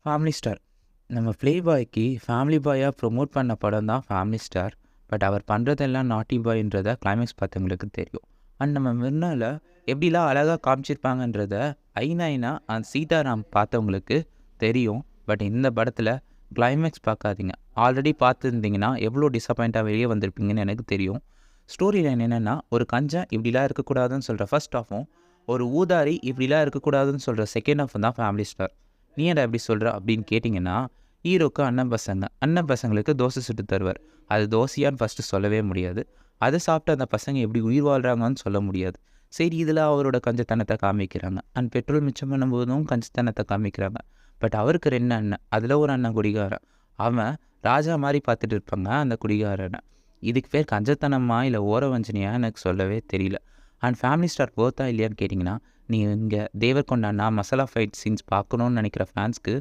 Family star. நம்ம play பாய்க்கு family பாயாக promote பண்ண படம் தான் ஃபேமிலி ஸ்டார். பட் அவர் பண்ணுறதெல்லாம் நாட்டி பாய்ன்றத கிளைமேக்ஸ் பார்த்தவங்களுக்கு தெரியும். அண்ட் நம்ம முன்னால் எப்படிலாம் அழகாக காமிச்சிருப்பாங்கன்றத ஐநா அண்ட் சீதாராம் பார்த்தவங்களுக்கு தெரியும். பட் இந்த படத்தில் கிளைமேக்ஸ் பார்க்காதீங்க. ஆல்ரெடி பார்த்துருந்தீங்கன்னா எவ்வளோ டிசப்பாயிண்ட்டாக வெளியே வந்திருப்பீங்கன்னு எனக்கு தெரியும். ஸ்டோரி லைன் என்னென்னா, ஒரு கஞ்சன் இப்படிலாம் இருக்கக்கூடாதுன்னு சொல்கிற ஃபர்ஸ்ட் ஆஃபும், ஒரு ஊதாரி இப்படிலாம் இருக்கக்கூடாதுன்னு சொல்கிற செகண்ட் ஆஃப் தான் ஃபேமிலி ஸ்டார். நீ ஏன்டா எப்படி சொல்கிற அப்படின்னு கேட்டிங்கன்னா, ஹீரோக்கு அண்ணன் பசங்களுக்கு தோசை சுட்டு தருவார். அது தோசையான்னு ஃபஸ்ட்டு சொல்லவே முடியாது. அதை சாப்பிட்டு அந்த பசங்க எப்படி உயிர் வாழ்கிறாங்கன்னு சொல்ல முடியாது. சரி, இதில் அவரோட கஞ்சத்தனத்தை காமிக்கிறாங்க. அண்ட் பெட்ரோல் மிச்சம் பண்ணும்போதும் கஞ்சத்தனத்தை காமிக்கிறாங்க. பட் அவருக்கு 2 அண்ணன். அதில் ஒரு அண்ணன் குடிகாரன். அவன் ராஜா மாதிரி பார்த்துட்டு இருப்பாங்க அந்த குடிகாரனை. இதுக்கு பேர் கஞ்சத்தனமா இல்லை ஓர வஞ்சனையா எனக்கு சொல்லவே தெரியல. அண்ட் ஃபேமிலி ஸ்டார் போத்தா இல்லையான்னு கேட்டிங்கன்னா, நீங்கள் இங்கே தேவர்கொண்டா மசாலா ஃபைட் சீன்ஸ் பார்க்கணுன்னு நினைக்கிற ஃபேன்ஸ்க்கு